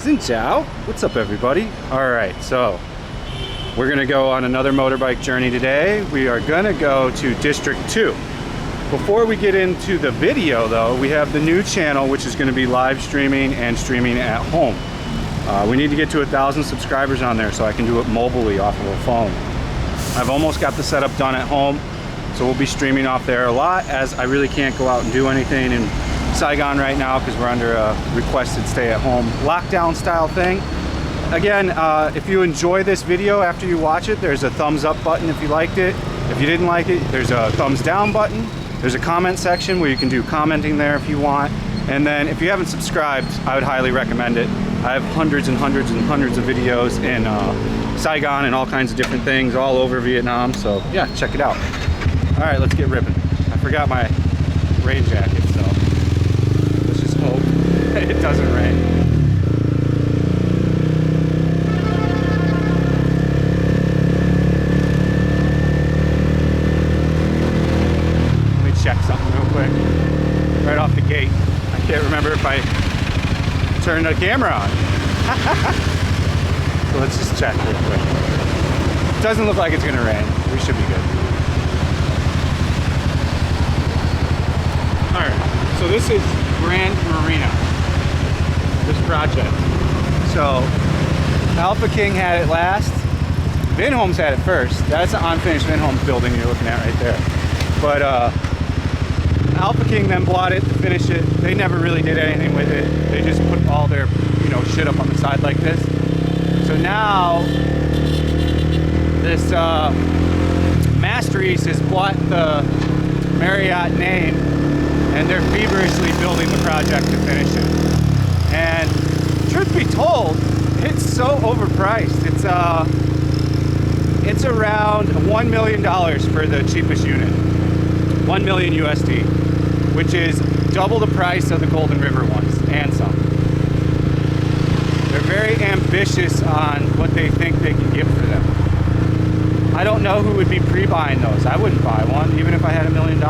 Xin chao. What's up, everybody? All right, so we're gonna go on another motorbike journey today. We are gonna go to District 2. Before we get into the video though, we have the new channel, which is gonna be live streaming and streaming at home. We need to get to 1,000 subscribers on there so I can do it mobilely off of a phone. I've almost got the setup done at home, so we'll be streaming off there a lot, as I really can't go out and do anything in Saigon right now because we're under a requested stay-at-home lockdown style thing. Again, if you enjoy this video after you watch it, there's a thumbs up button if you liked it. If you didn't like it, there's a thumbs down button. There's a comment section where you can do commenting there if you want. And then if you haven't subscribed, I would highly recommend it. I have hundreds and hundreds and hundreds of videos in Saigon and all kinds of different things all over Vietnam. So yeah, check it out. All right, let's get ripping. I forgot my rain jacket, so let's just hope it doesn't rain. Let me check something real quick. Right off the gate. I can't remember if I turned the camera on. So let's just check real quick. It doesn't look like it's gonna rain. We should be good. Alright, so this is Grand Marina, this project. So Alpha King had it last. Vinhomes had it first. That's an unfinished Vinhomes building you're looking at right there. But Alpha King then bought it to finish it. They never really did anything with it. They just put all their, shit up on the side like this. So now this Master East has bought the Marriott name, and they're feverishly building the project to finish it. And truth be told, it's so overpriced. It's around $1 million for the cheapest unit. 1 million USD, which is double the price of the Golden River ones and some. They're very ambitious on what they think they can get for them. I don't know who would be pre-buying those. I wouldn't buy one, even if I had $1 million.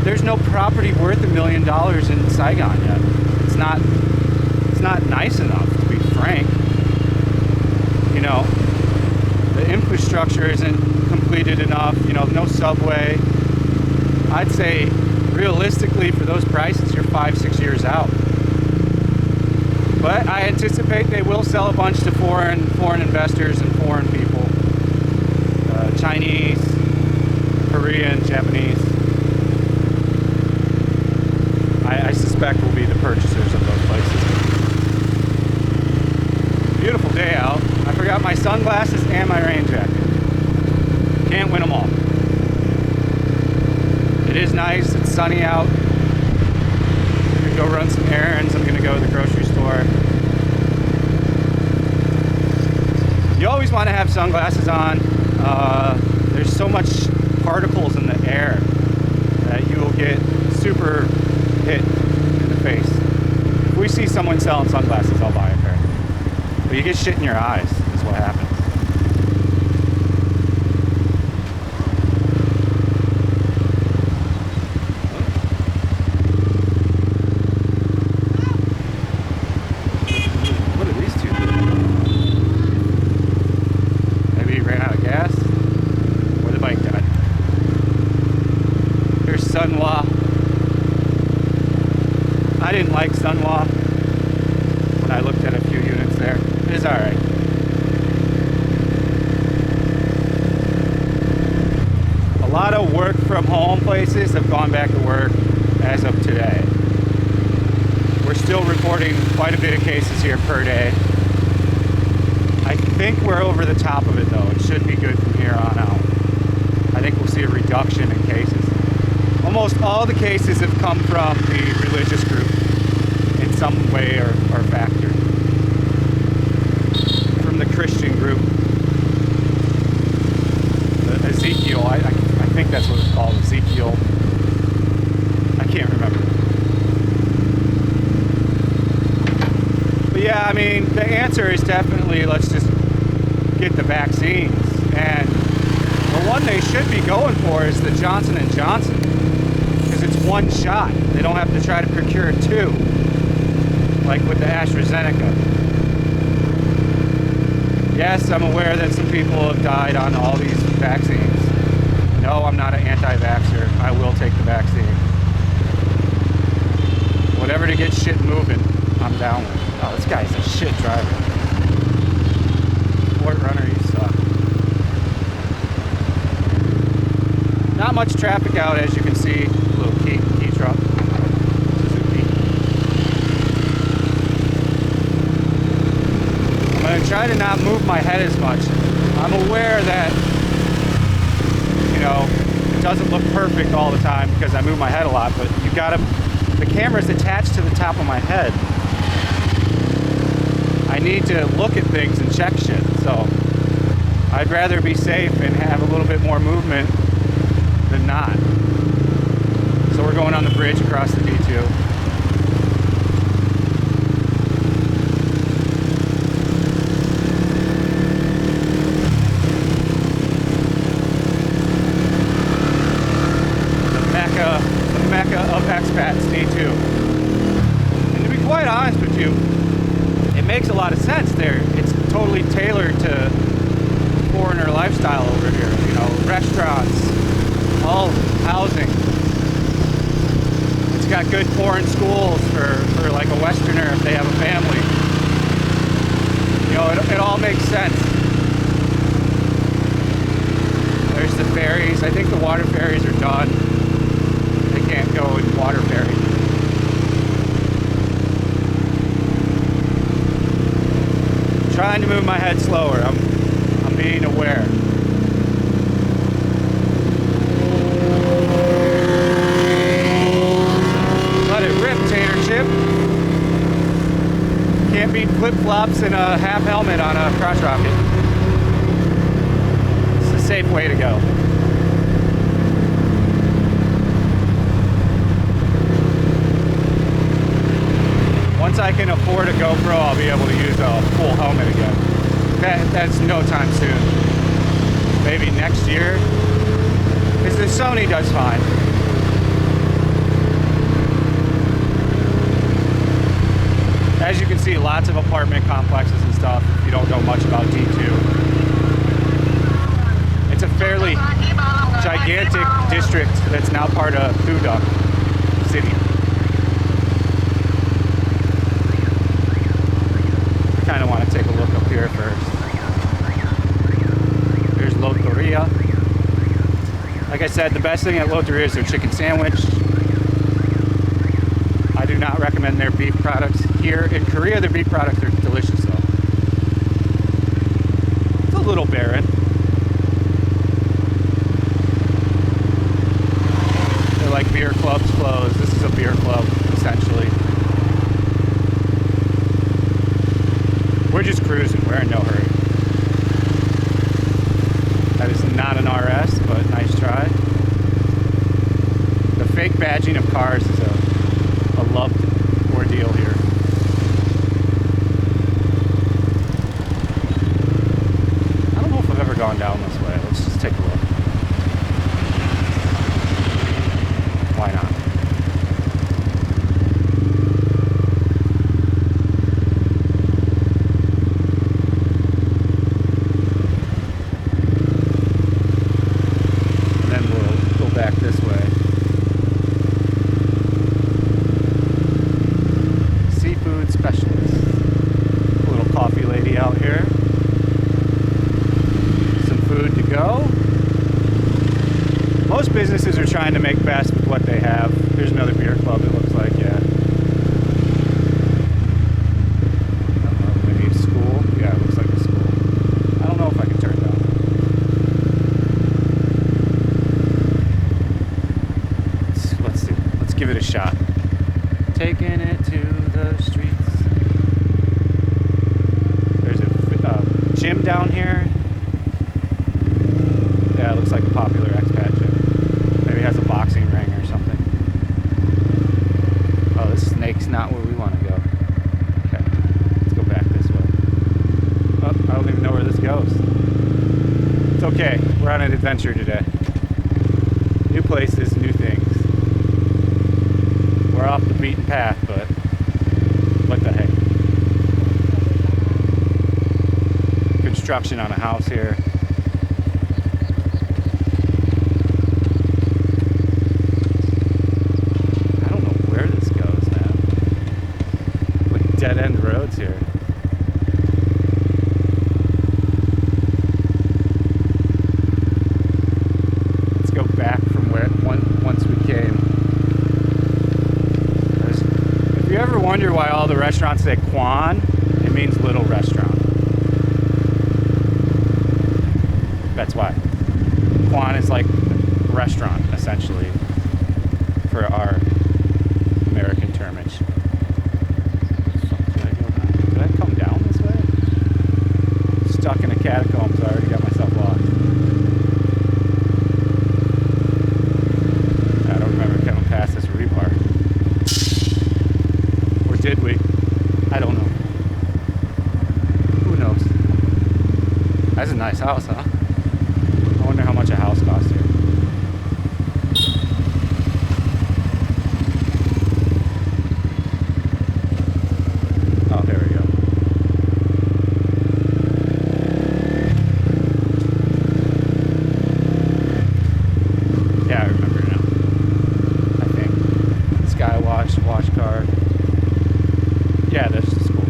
There's no property worth $1 million in Saigon yet. It's not nice enough, to be frank. The infrastructure isn't completed enough. No subway. I'd say realistically for those prices, you're 5-6 years out. But I anticipate they will sell a bunch to foreign investors and foreign people. Chinese, Korean, Japanese. I suspect will be the purchasers of those places. Beautiful day out. I forgot my sunglasses and my rain jacket. Can't win them all. It is nice. It's sunny out. I'm gonna go run some errands. I'm gonna go to the grocery store. You always want to have sunglasses on. There's so much particles in the air that you will get super hit in the face. If we see someone selling sunglasses, I'll buy a pair. But you get shit in your eyes, is what happens. What are these two doing? Maybe he ran out of gas? Or the bike died. Here's Sunwa. I didn't like Sunwa when I looked at a few units there. It's alright. A lot of work from home places have gone back to work as of today. We're still reporting quite a bit of cases here per day. I think we're over the top of it though. It should be good from here on out. I think we'll see a reduction in cases. Almost all the cases have come from the religious group in some way or factor. From the Christian group. The Ezekiel, I think that's what it's called, Ezekiel. I can't remember. But yeah, I mean, the answer is definitely let's just get the vaccines. And the one they should be going for is the Johnson & Johnson. Because it's one shot. They don't have to try to procure two. like with the AstraZeneca. Yes, I'm aware that some people have died on all these vaccines. No, I'm not an anti-vaxxer. I will take the vaccine. Whatever to get shit moving, I'm down with. Oh, this guy's a shit driver. Sport runner, you suck. Not much traffic out, as you can see. A little key truck. Suzuki. I'm going to try to not move my head as much. I'm aware that, you know, it doesn't look perfect all the time because I move my head a lot, but you gotta, the camera's attached to the top of my head. I need to look at things and check shit, so I'd rather be safe and have a little bit more movement than not. So we're going on the bridge across the D2. The mecca of expats, D2. And to be quite honest with you, it makes a lot of sense there. It's totally tailored to foreigner lifestyle over here. You know, restaurants, all housing. It's got good foreign schools for like a Westerner if they have a family. You know, it all makes sense. There's the ferries. I think the water ferries are done. They can't go in water ferry. Trying to move my head slower. I'm being aware. Let it rip, tater chip. Can't beat flip-flops and a half helmet on a crotch rocket. It's the safe way to go. Once I can afford a GoPro, I'll be able to use a full helmet again. That's no time soon. Maybe next year. Because the Sony does fine. As you can see, lots of apartment complexes and stuff if you don't know much about D2. It's a fairly gigantic district that's now part of Thuda City. Kind of want to take a look up here first. There's Loteria. Like I said, the best thing at Loteria is their chicken sandwich. I do not recommend their beef products. Here in Korea, their beef products are delicious though. It's a little barren. They're like beer clubs closed. This is a beer club, essentially. We're just cruising, we're in no hurry. That is not an RS, but nice try. The fake badging of cars is a loved ordeal here. I don't know if I've ever gone down this way. Let's just take a look. Why not? Most businesses are trying to make best with what they have. There's another beer club, it looks like, yeah. Maybe a school? Yeah, it looks like a school. I don't know if I can turn down. Let's see. Let's give it a shot. Taking it to the streets. There's a gym down here. Yeah, it looks like a popular expat gym. Maybe it has a boxing ring or something. Oh, this snake's not where we want to go. Okay, let's go back this way. Oh, I don't even know where this goes. It's okay, we're on an adventure today. New places, new things. We're off the beaten path, but what the heck. construction on a house here. I don't know where this goes, man. Like dead end roads here. Let's go back from where once we came. If you ever wonder why all the restaurants say Quan, it means little restaurant. That's why. Quan is like restaurant, essentially, for our American termage. Did I come down this way? Stuck in a catacombs, I already got myself lost. I don't remember coming past this rebar. Or did we? I don't know. Who knows? That's a nice house, huh? I wonder how much a house costs here. Oh, there we go. Yeah, I remember now. I think. Skywatch, watch car. Yeah, that's just cool.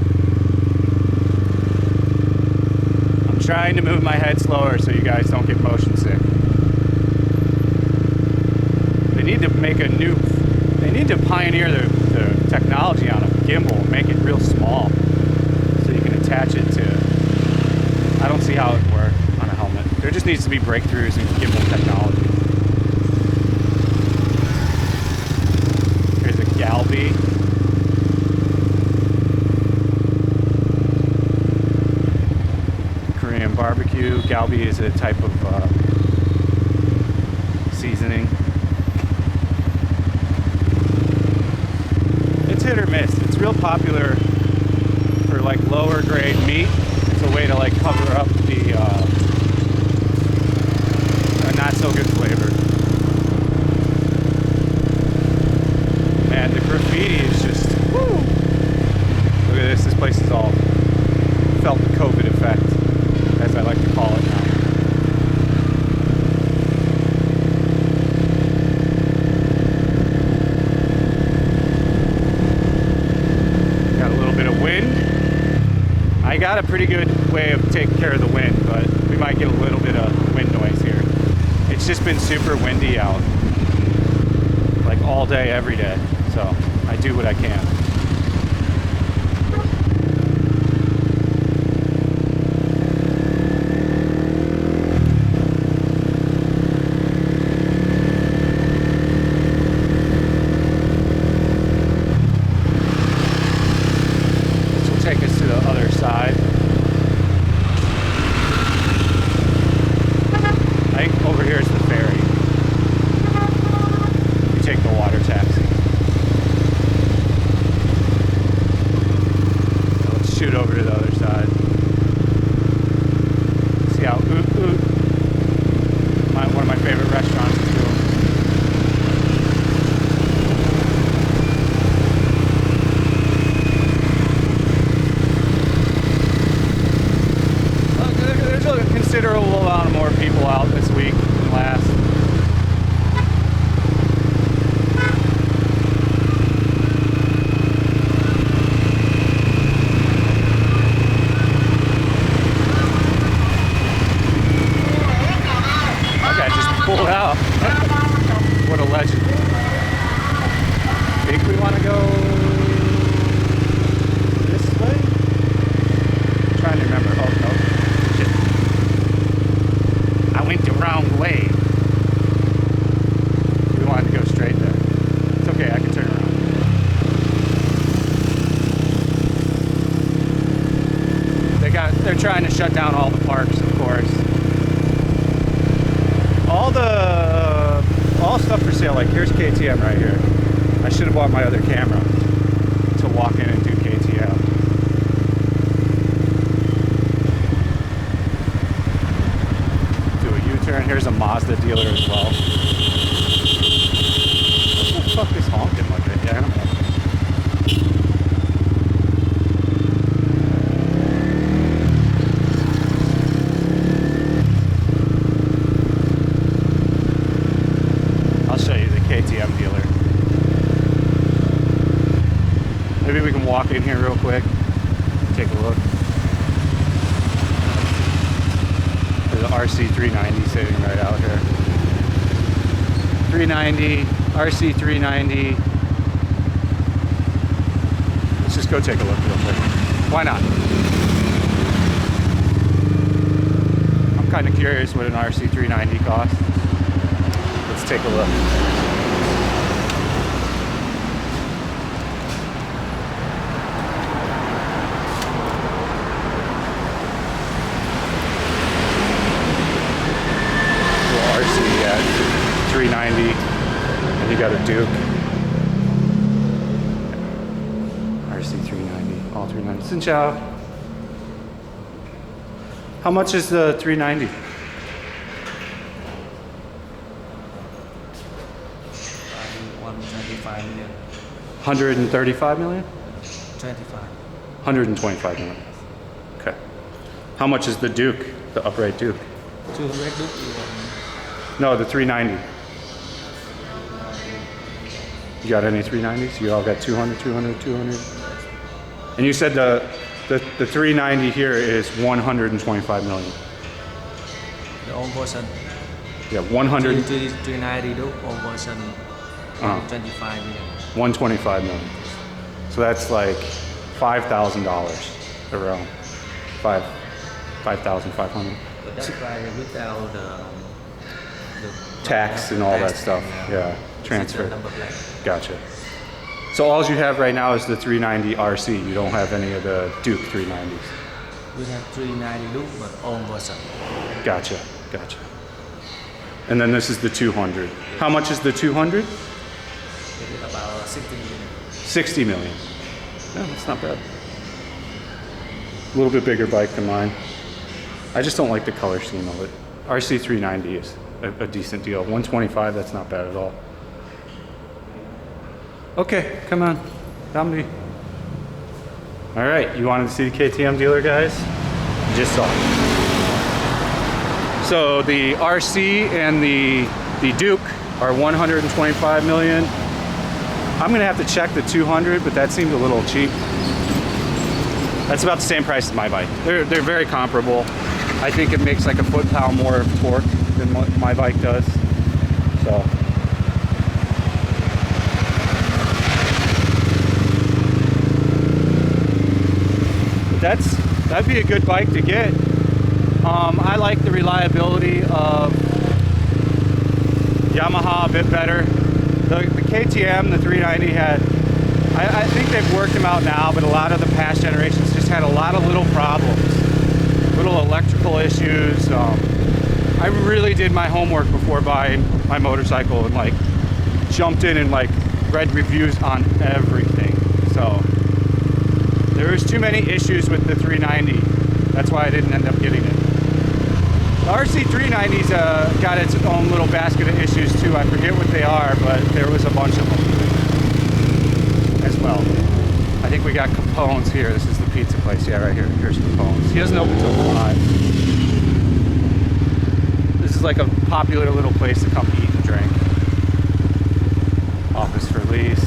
I'm trying to move my head slower so you guys don't get motion sick. They need to make a new, they need to pioneer the technology on a gimbal and make it real small so you can attach it to, I don't see how it would work on a helmet. There just needs to be breakthroughs in gimbal technology. Here's a Galby. Korean barbecue. Galby is a type of seasoning. It's hit or miss. It's real popular for like lower grade meat. It's a way to like cover up the not so good flavor. Man, the graffiti is just woo. Look at this. This place is all felt the COVID effect, as I like to call it now. Got a little bit of wind. I got a pretty good way of taking care of the wind, but we might get a little bit of wind noise here. It's just been super windy out, like all day, every day. So I do what I can. Take us to the other side. I think over here is the ferry. You take the water taxi. So let's shoot over to the other side. See how Oot Oot, one of my favorite restaurants, is doing. Considerable amount of more people out this week than last. That guy just pulled out. What a legend. I think we want to go this way? I'm trying to remember. Oh, no. Went the wrong way. We wanted to go straight there. It's okay, I can turn around. They're trying to shut down all the parks, of course. All stuff for sale. Like here's KTM right here. I should have bought my other camera to walk in and do KTM. And here's a Mazda dealer as well. What the fuck is honking like an animal? walk in here real quick, take a look. There's an RC 390 sitting right out here. 390, RC 390. Let's just go take a look real quick. Why not? I'm kind of curious what an RC 390 costs. Let's take a look. RC at 390, and you got a Duke. RC 390, all 390. Xin chào. How much is the 390? 125 million. 135 million? 25. 125 million. Okay. How much is the Duke, the upright Duke? 200 Duke. No, the 390. You got any 390s? You all got 200, 200, 200? And you said the 390 here is 125 million. The own version. Yeah, 100. 390 Duke, own version. 125 million. 125 million. So that's like $5,000 around. 5,500. But that's why without the tax and all that stuff. And, yeah, transfer. number plate. Gotcha. So all you have right now is the 390 RC. You don't have any of the Duke 390s. We have 390 Duke, but own version. Gotcha, gotcha. And then this is the 200. How much is the 200? It is about 60 million. 60 million. Yeah, that's not bad. A little bit bigger bike than mine. I just don't like the color scheme of it. RC 390 is a decent deal. 125, that's not bad at all. Okay, come on. Domini. All right, you wanted to see the KTM dealer, guys? You just saw it. So the RC and the Duke are 125 million. I'm gonna have to check the 200, but that seemed a little cheap. That's about the same price as my bike. They're very comparable. I think it makes like a foot-pound more of torque than what my bike does. So. That'd be a good bike to get. I like the reliability of Yamaha a bit better. The KTM, the 390 had, I think they've worked them out now, but a lot of the past generations just had a lot of little problems. Little electrical issues. I really did my homework before buying my motorcycle and like jumped in and like read reviews on everything. So there was too many issues with the 390. That's why I didn't end up getting it. The RC 390's got its own little basket of issues too. I forget what they are, but there was a bunch of them as well. I think we got Capone's here. This is the pizza place. Yeah, right here. Here's Capone's. He doesn't open till 5. This is like a popular little place to come eat and drink. Office for lease.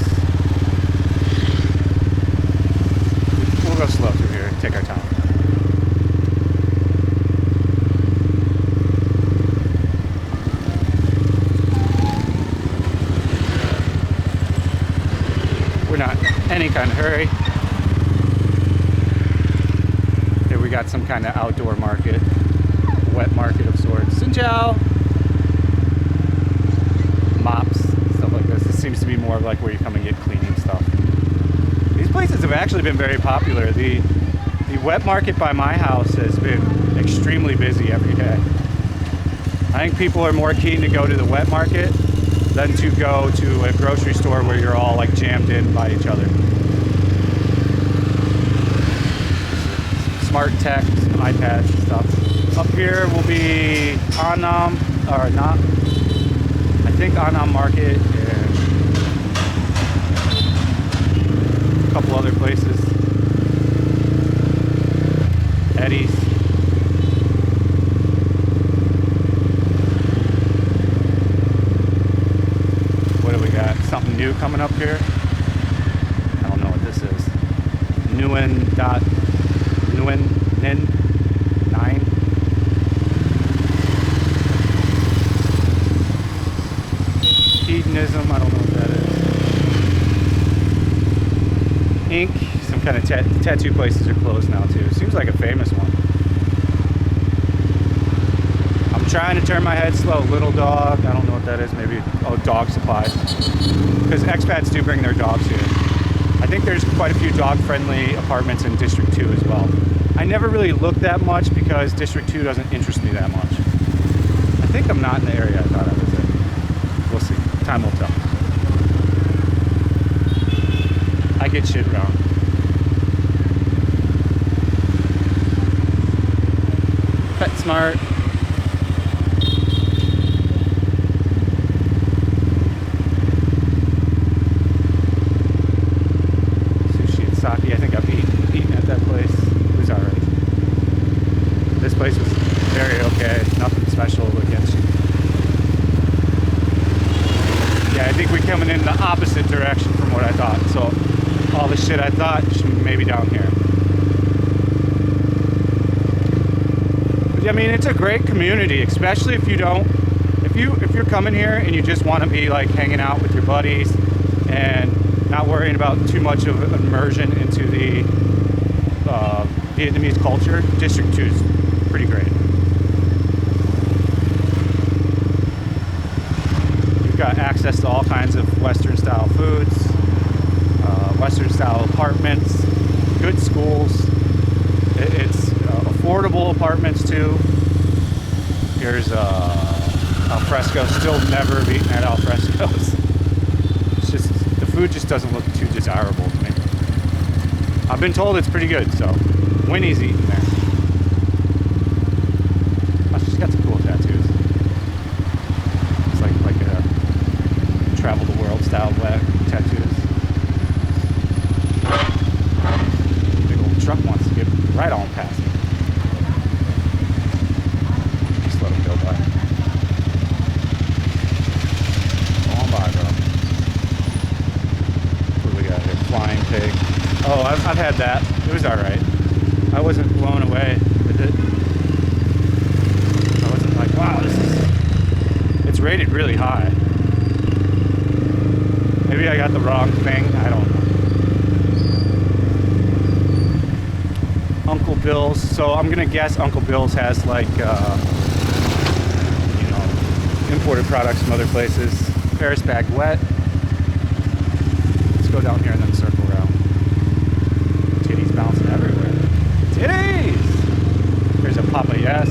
We'll go slow through here. Take our time. We're not in any kind of hurry. Here we got some kind of outdoor market, wet market of sorts. Xin chào! Mops, stuff like this. This seems to be more of like where you come and get cleaning stuff. These places have actually been very popular. The wet market by my house has been extremely busy every day. I think people are more keen to go to the wet market than to go to a grocery store where you're all like jammed in by each other. Smart tech, some iPads and stuff. Up here will be Annam, or not, I think Annam Market and a couple other places. Eddie's. What do we got? Something new coming up here? I don't know what this is. Nguyen 9. Hedonism, I don't know what that is. Ink, some kind of tattoo places are closed now too. Seems like a famous one. I'm trying to turn my head slow. Little Dog, I don't know what that is. Maybe, oh, dog supplies. Because expats do bring their dogs here. I think there's quite a few dog-friendly apartments in District 2 as well. I never really looked that much because District 2 doesn't interest me that much. I think I'm not in the area I thought I was in. We'll see. Time will tell. I get shit wrong. PetSmart. Sushi and sake. I think I've eaten at that place. It was alright. This place was very okay. Nothing special against you. Yeah, I think we're coming in the opposite direction from what I thought. So all the shit I thought maybe down here. But, I mean, it's a great community, especially if you don't, if you're coming here and you just want to be like hanging out with your buddies and not worrying about too much of immersion into the Vietnamese culture. District 2 is pretty great. You've got access to all kinds of Western style foods, Western style apartments, good schools. It's affordable apartments too. Here's alfresco. Still never have eaten at alfrescos. It's just, the food just doesn't look too desirable to me. I've been told it's pretty good, so Winnie's eating there. Oh, she's got some cool tattoos. It's like a travel the world style tattoos. Big old truck wants to get right on past me. Just let him go by. Go on by, bro. What do we got here? Flying pig. Oh, I've had that. It was alright. I wasn't blown away with it. I wasn't like, wow, this is... It's rated really high. Maybe I got the wrong thing. I don't know. Uncle Bill's. So I'm going to guess Uncle Bill's has like, imported products from other places. Paris Baguette. Let's go down here and then circle around. Titties bouncing everywhere. Titties! There's a Papa Yes.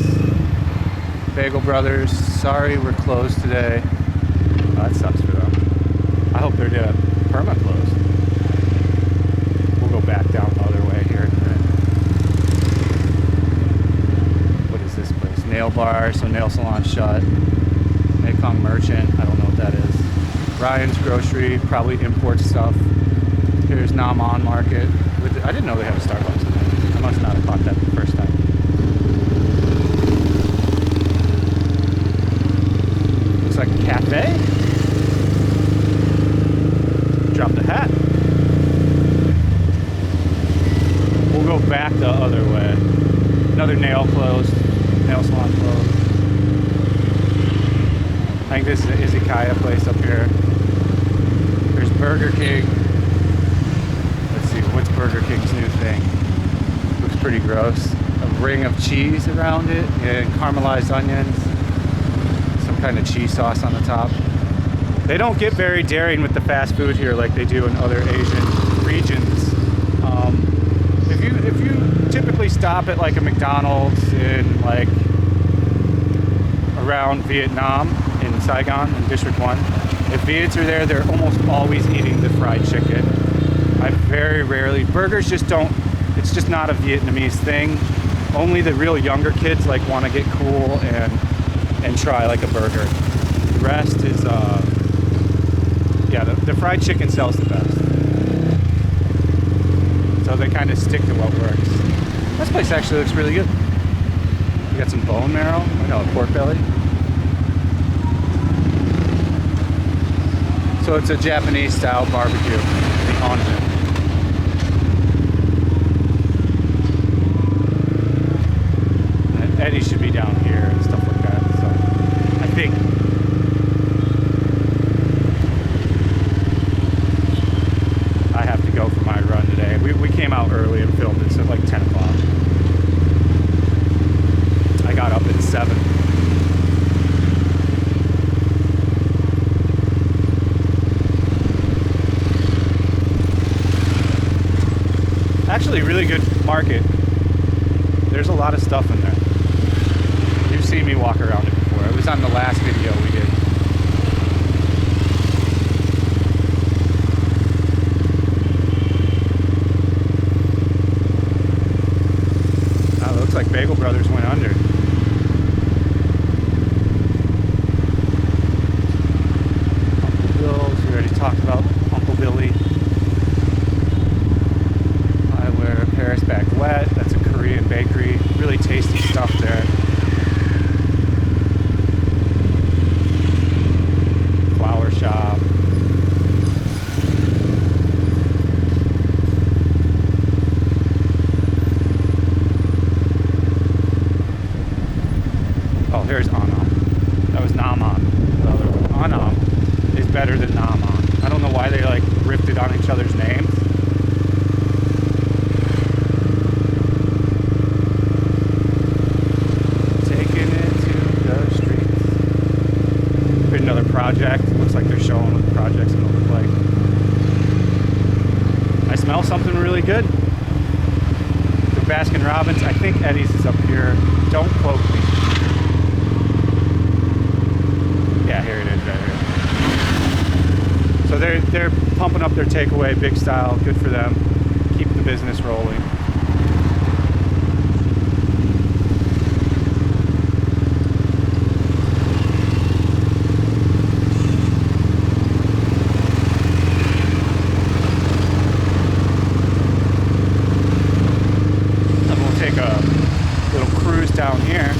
Bagel Brothers. Sorry, we're closed today. Oh, that sucks for them. I hope they're perma closed. We'll go back down the other way here in a minute. What is this place? Nail bar, so nail salon shut. Mekong Merchant, I don't know what that is. Ryan's Grocery, probably import stuff. Here's Nam On Market. I didn't know they had a Starbucks in there. I must not have caught that the first time. Looks like a cafe. Drop the hat. We'll go back the other way. Another nail salon closed. I think this is an izakaya place up here. There's Burger King. Let's see, what's Burger King's new thing? Looks pretty gross. A ring of cheese around it and caramelized onions. Some kind of cheese sauce on the top. They don't get very daring with the fast food here like they do in other Asian regions. If you typically stop at like a McDonald's in like around Vietnam in Saigon in District 1, if Viets are there, they're almost always eating the fried chicken. I very rarely, burgers just don't, it's just not a Vietnamese thing. Only the real younger kids like want to get cool and try like a burger. The rest is yeah, the fried chicken sells the best. So they kind of stick to what works. This place actually looks really good. We got some bone marrow, a pork belly. So it's a Japanese style barbecue, the onsen. Eddie should be down here and stuff like that. So I think I have to go for my run today. We came out early and filmed it, so like 10 o'clock. I got up at 7. Actually, really good market. There's a lot of stuff in there. You've seen me walk around it before. It was on the last video we did. Oh, it looks like Bagel Brothers went under. Uncle Bill's, we already talked about Uncle Billy. Paris Back Wet, that's a Korean bakery. Really tasty stuff there. Flower shop. Oh, here's Anam. That was Naman. The other one. Anam is better than Naman. I don't know why they like ripped it on each other's names. Project. Looks like they're showing what the project's gonna look like. I smell something really good. The Baskin Robbins. I think Eddie's is up here. Don't quote me. Yeah, here it is right here. So they're pumping up their takeaway, big style. Good for them. Keep the business rolling. Down here.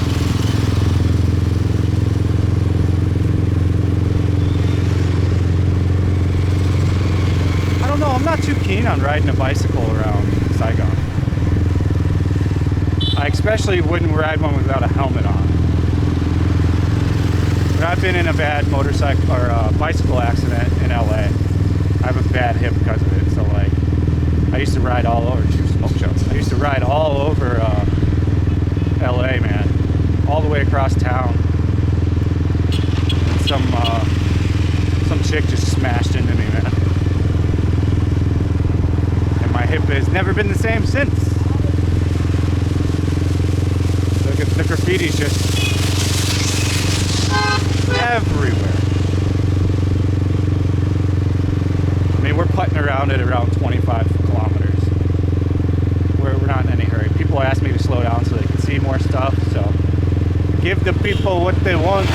I don't know, I'm not too keen on riding a bicycle around Saigon. I especially wouldn't ride one without a helmet on. But I've been in a bad motorcycle or bicycle accident in LA. I have a bad hip because of it, so like I used to ride all over smoke shows. I used to ride all over LA, man, all the way across town. And some chick just smashed into me, man. And my hip has never been the same since. The graffiti's just everywhere. I mean, we're putting around at around 25 kilometers. We're not in any hurry. People ask me to slow down so they can see more stuff, so give the people what they want.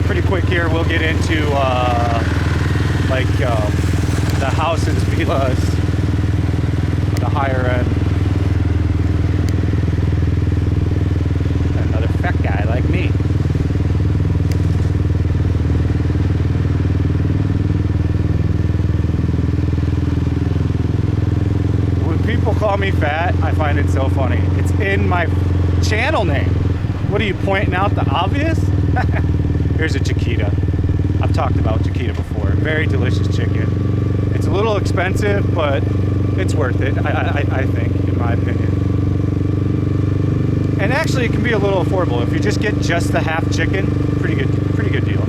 Pretty quick here, we'll get into the houses, villas, the higher end. Another fat guy like me. People call me fat, I find it so funny. It's in my channel name. What are you pointing out, the obvious? Here's a chiquita. I've talked about chiquita before. Very delicious chicken. It's a little expensive, but it's worth it, I think, in my opinion. And actually it can be a little affordable. If you just get just the half chicken, pretty good deal.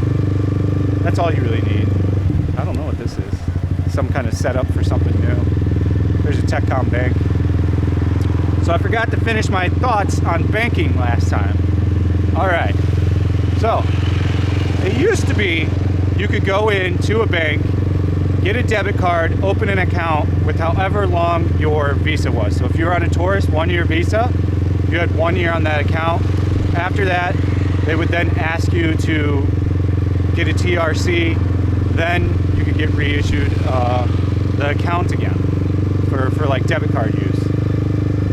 That's all you really need. I don't know what this is. Some kind of setup for something new. There's a TechCom bank. So I forgot to finish my thoughts on banking last time. All right. So it used to be you could go into a bank, get a debit card, open an account with however long your visa was. So if you were on a tourist 1-year visa, you had 1 year on that account. After that, they would then ask you to get a TRC. Then you could get reissued the account again. For like debit card use.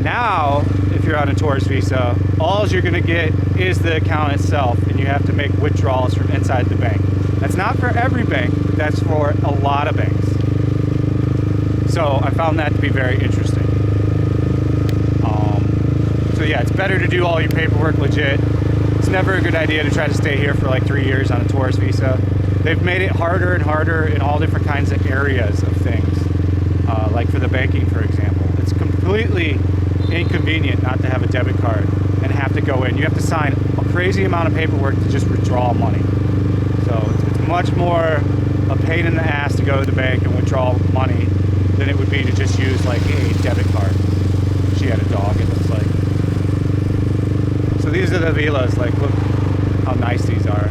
Now, if you're on a tourist visa, all you're gonna get is the account itself, and you have to make withdrawals from inside the bank. That's not for every bank, but that's for a lot of banks. So I found that to be very interesting. So yeah, it's better to do all your paperwork legit. It's never a good idea to try to stay here for like 3 years on a tourist visa. They've made it harder and harder in all different kinds of areas of things. Like for the banking, for example. It's completely inconvenient not to have a debit card and have to go in. You have to sign a crazy amount of paperwork to just withdraw money. So it's much more a pain in the ass to go to the bank and withdraw money than it would be to just use like a debit card. She had a dog, it looks like. So these are the villas. Like, look how nice these are.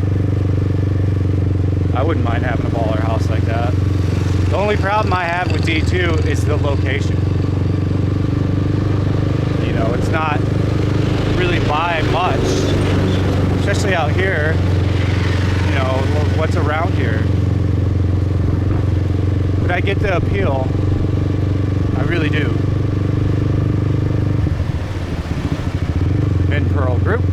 I wouldn't mind having a baller house like that. The only problem I have with D2 is the location. You know, it's not really by much, especially out here. You know, what's around here. But I get the appeal. I really do. Min Pearl Group.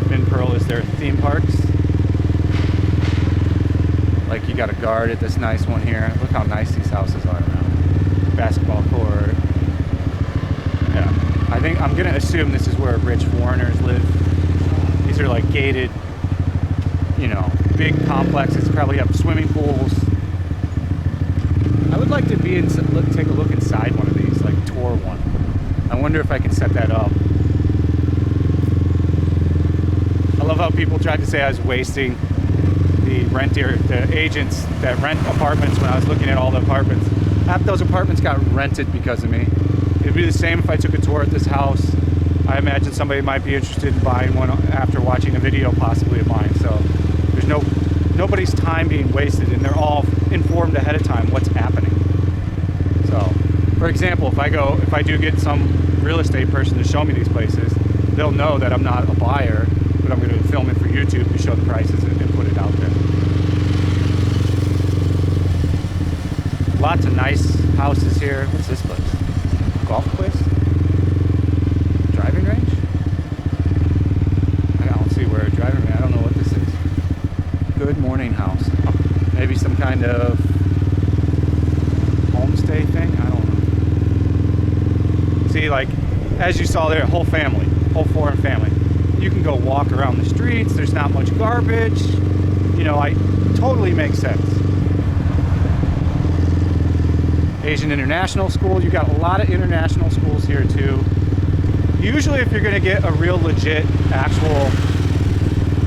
Min Pearl is their theme parks. Like, you got a guard at this nice one here. Look how nice these houses are around. Basketball court. Yeah. I'm gonna assume this is where rich foreigners live. These are like gated, you know, big complexes, probably have swimming pools. I would like to take a look inside one of these, like tour one. I wonder if I can set that up. I love how people tried to say I was wasting the agents that rent apartments when I was looking at all the apartments. Half those apartments got rented because of me. It'd be the same if I took a tour at this house. I imagine somebody might be interested in buying one after watching a video possibly of mine. So there's nobody's time being wasted, and they're all informed ahead of time what's happening. So, for example, if I do get some real estate person to show me these places, they'll know that I'm not a buyer, but I'm going to film it for YouTube to show the prices and put it out there. Lots of nice houses here. What's this place? Golf place? Driving range? I don't see where a driving range. I don't know what this is. Good morning house. Maybe some kind of homestay thing? I don't know. See, like, as you saw there, whole family, whole foreign family. You can go walk around the streets. There's not much garbage. You know, totally makes sense. Asian International School. You got a lot of international schools here too. Usually if you're going to get a real legit, actual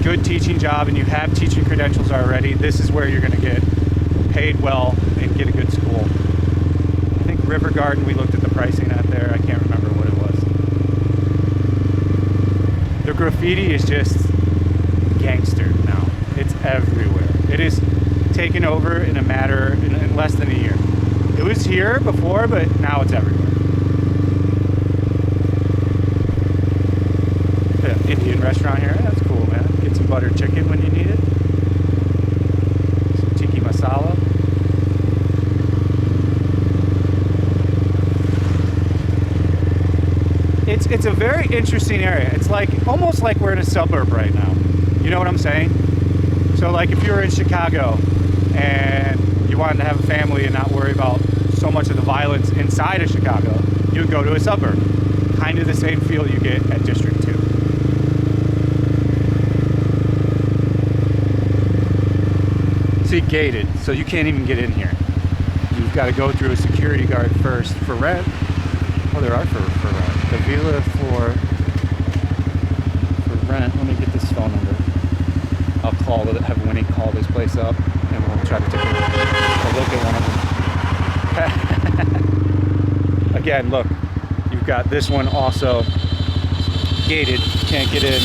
good teaching job and you have teaching credentials already, this is where you're going to get paid well and get a good school. I think River Garden, we looked at the pricing at there. I can't remember what it was. The graffiti is just gangster now. It's everywhere. It is taken over in less than a year. It was here before, but now it's everywhere. Yeah, Indian restaurant here. That's cool, man. Get some buttered chicken when you need it. Some tiki masala. It's a very interesting area. It's like almost like we're in a suburb right now. You know what I'm saying? So like if you're in Chicago and you wanted to have a family and not worry about so much of the violence inside of Chicago, you would go to a suburb. Kind of the same feel you get at District 2. See, gated, so you can't even get in here. You've got to go through a security guard first for rent. Oh, there are for rent. The villa for rent. Let me get this phone number. I'll have Winnie call this place up, and we'll try to take a look at one of them. Again, look, you've got this one also gated. Can't get in.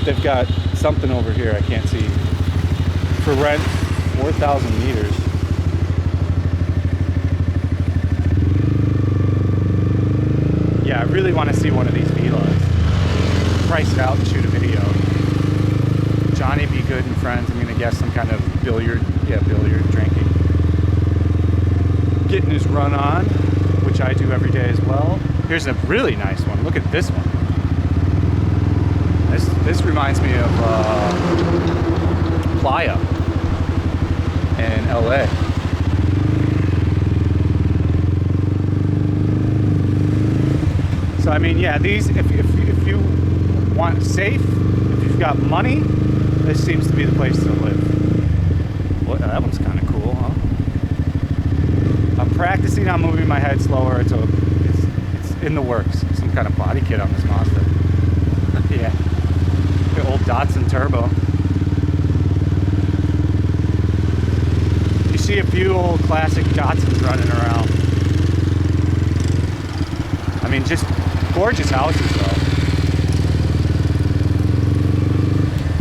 They've got something over here I can't see. For rent, 4,000 meters. Yeah, I really want to see one of these villas. Price it out and shoot a video. Johnny Be Good and Friends, I'm going to guess some kind of billiard drinking. Getting his run on, which I do every day as well. Here's a really nice one. Look at this one. This reminds me of Playa in LA. So I mean, yeah, these if you want safe, if you've got money, this seems to be the place to live. Well, that one's kind of cool, huh? I'm practicing on moving my head slower. It's in the works. Some kind of body kit on this Mazda. Yeah, the old Datsun Turbo. You see a few old classic Datsuns running around. I mean, just gorgeous houses, though.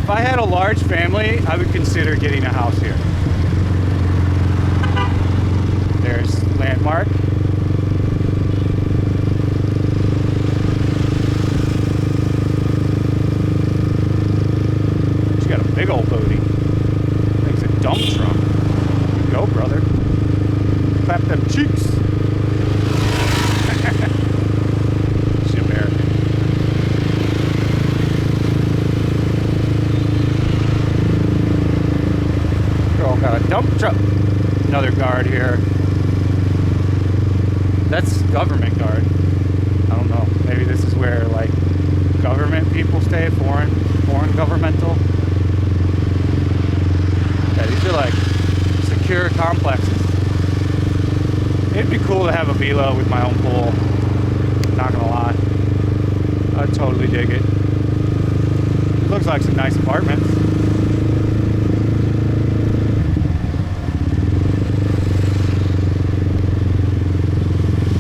If I had a large family, I would consider getting a house here. There's Landmark. She's got a big old booty. Makes a dump truck. Go, brother. Clap them cheeks. She's American. Girl got a dump truck. Another guard here. That's government guard. I don't know. Maybe this is where like government people stay, foreign governmental. Yeah, these are like secure complexes. It'd be cool to have a villa with my own pool. Not gonna lie. I'd totally dig it. Looks like some nice apartments.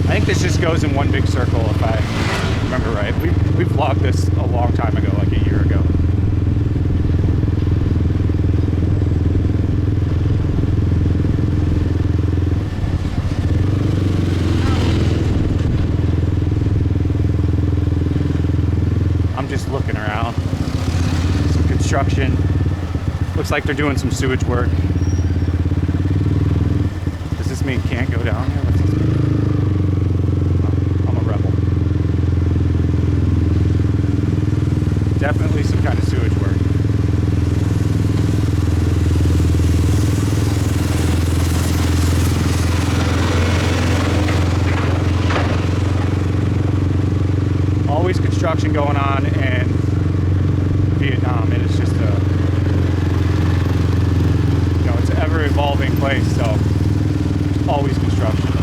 I think this just goes in one big circle, if I remember right. We vlogged this a long time ago, like a year ago. I'm just looking around. Some construction. Looks like they're doing some sewage work. Does this mean can't go down here? What's this mean? Definitely some kind of sewage work. Always construction going on in Vietnam. It is just a, it's an ever evolving place, so always construction.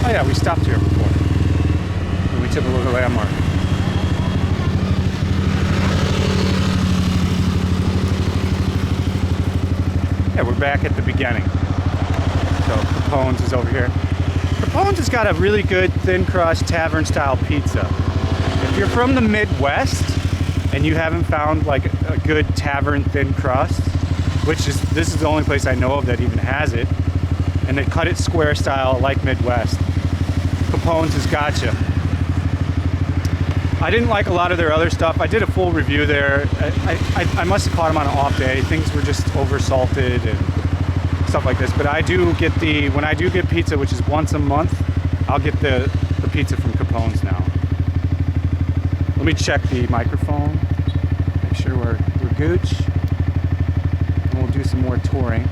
Oh yeah, we stopped here before. And we took a look at Landmark. Yeah, we're back at the beginning. So Capone's is over here. Capone's has got a really good thin crust tavern style pizza. If you're from the Midwest and you haven't found like a good tavern thin crust, this is the only place I know of that even has it, and they cut it square style like Midwest, Capone's has gotcha. I didn't like a lot of their other stuff. I did a full review there. I must have caught them on an off day. Things were just over salted and stuff like this. But I do get when I do get pizza, which is once a month, I'll get the pizza from Capone's now. Let me check the microphone. Make sure we're gooch. And we'll do some more touring.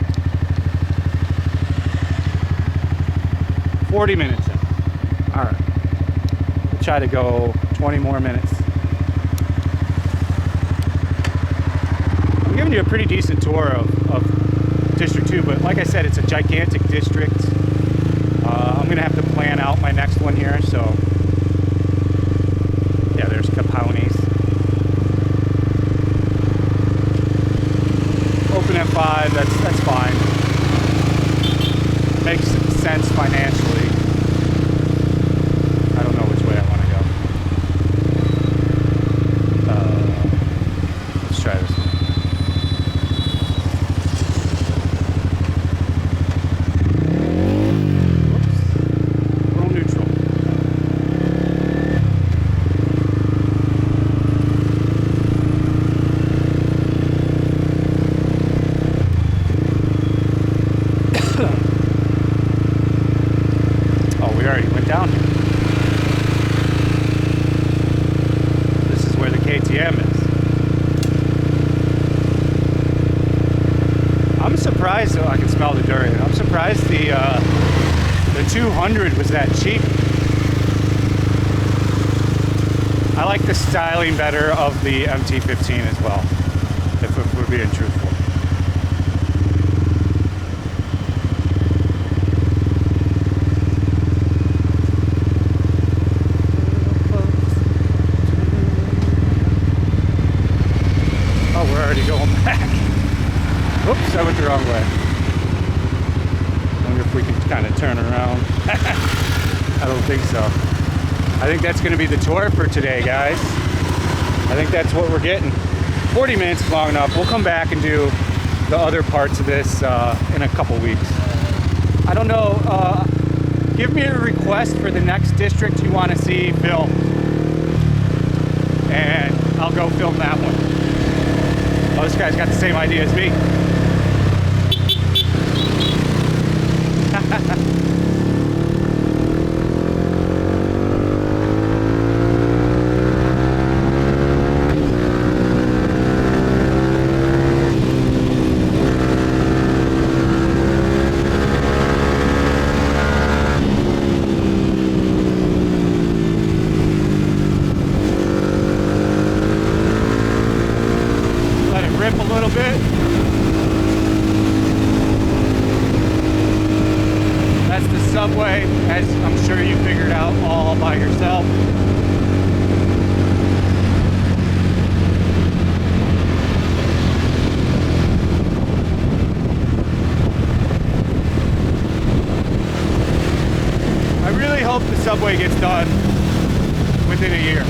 40 minutes in. All right. We'll try to go 20 more minutes. I'm giving you a pretty decent tour of District 2, but like I said, it's a gigantic district. I'm gonna have to plan out my next one here, so yeah, there's Capone's. Open at 5, that's fine. Makes sense financially. I don't know which way I want to go. Let's try this one. surprised. Oh, I can smell the durian. I'm surprised the 200 was that cheap. I like the styling better of the MT-15 as well, if we're being truthful. Oh, we're already going back. Oops, I went the wrong way. Wonder if we can kind of turn around. I don't think so. I think that's going to be the tour for today, guys. I think that's what we're getting. 40 minutes is long enough. We'll come back and do the other parts of this in a couple weeks. I don't know. Give me a request for the next district you want to see filmed, and I'll go film that one. Oh, this guy's got the same idea as me. Let it rip a little bit. That's the subway, as I'm sure you figured out all by yourself. I really hope the subway gets done within a year.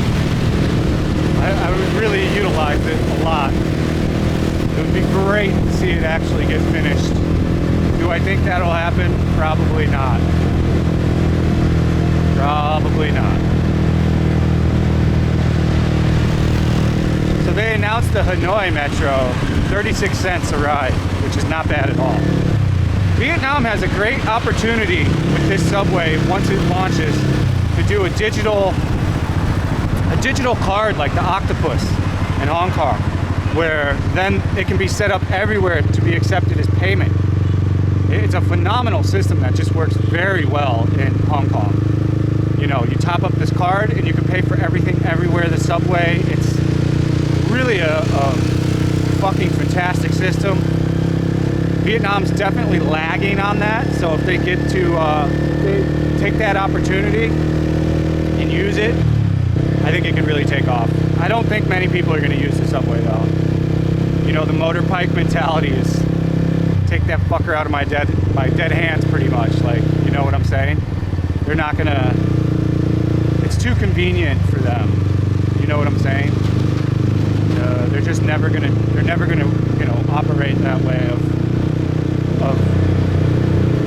I would really utilize it a lot. It would be great to see it actually get finished. Do I think that'll happen? Probably not. Probably not. So they announced the Hanoi Metro, 36 cents a ride, which is not bad at all. Vietnam has a great opportunity with this subway once it launches to do a digital card like the Octopus in Hong Kong, where then it can be set up everywhere to be accepted as payment. It's a phenomenal system that just works very well in Hong Kong. You know, you top up this card and you can pay for everything everywhere. The subway, it's really a fucking fantastic system. Vietnam's definitely lagging on that, so if they get to they take that opportunity and use it, I think it can really take off. I don't think many people are going to use the subway though. You know, the motorbike mentality is take that fucker out of my dead hands, pretty much. Like, you know what I'm saying? They're not gonna. It's too convenient for them. You know what I'm saying? They're just never gonna. They're never gonna, you know, operate that way of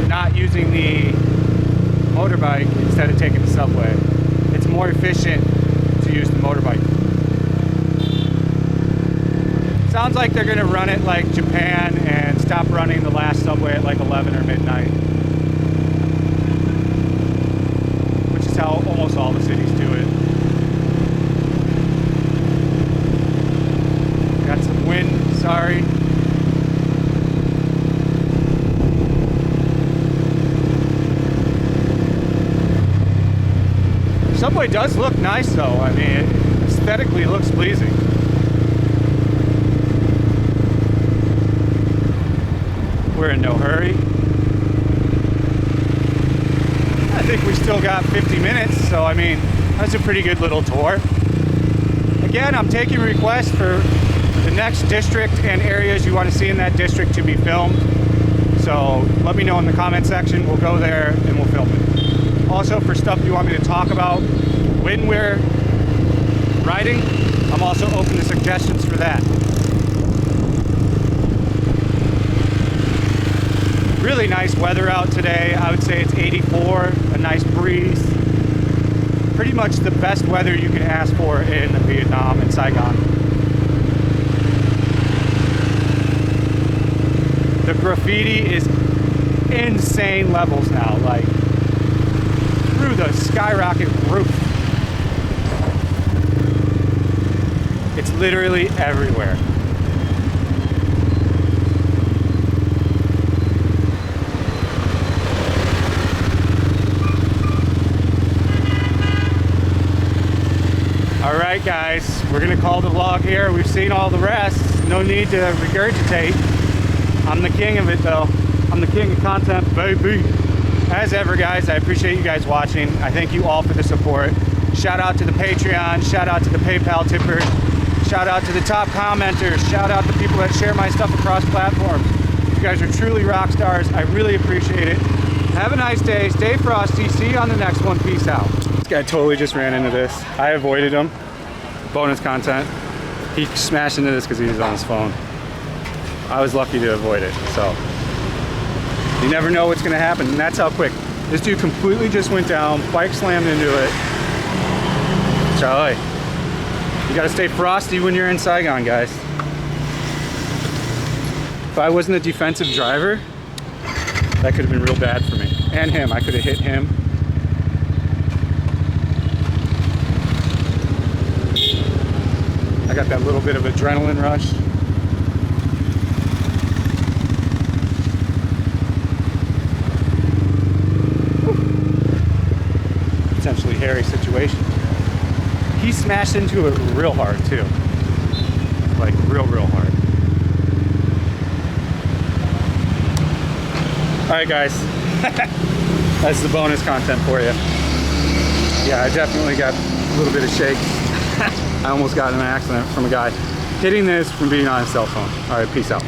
not using the motorbike instead of taking the subway. It's more efficient to use the motorbike. Sounds like they're gonna run it like Japan and stop running the last subway at like 11 or midnight, which is how almost all the cities do it. Got some wind, sorry. Subway does look nice though. I mean, it aesthetically looks pleasing. We're in no hurry. I think we still got 50 minutes, so I mean, that's a pretty good little tour. Again, I'm taking requests for the next district and areas you want to see in that district to be filmed. So let me know in the comment section. We'll go there and we'll film it. Also, for stuff you want me to talk about when we're riding, I'm also open to suggestions for that. Really nice weather out today. I would say it's 84, a nice breeze. Pretty much the best weather you can ask for in Vietnam and Saigon. The graffiti is insane levels now, like through the skyrocket roof. It's literally everywhere. guys, we're gonna call the vlog here. We've seen all the rest. No need to regurgitate. I'm the king of it though. I'm the king of content, baby. As ever, guys, I appreciate you guys watching. I thank you all for the support. Shout out to the Patreon, shout out to the PayPal tippers, shout out to the top commenters, shout out to people that share my stuff across platforms. You guys are truly rock stars. I really appreciate it. Have a nice day. Stay frosty. See you on the next one. Peace out. This guy totally just ran into this. I avoided him. Bonus content. He smashed into this because he was on his phone. I was lucky to avoid it. So you never know what's going to happen. And that's how quick. This dude completely just went down. Bike slammed into it. Charlie, you got to stay frosty when you're in Saigon, guys. If I wasn't a defensive driver, that could have been real bad for me. And him. I could have hit him. I got that little bit of adrenaline rush. Potentially hairy situation. He smashed into it real hard too. Like real hard. Alright guys, that's the bonus content for you. Yeah, I definitely got a little bit of shakes. I almost got in an accident from a guy hitting this from being on his cell phone. Alright, peace out.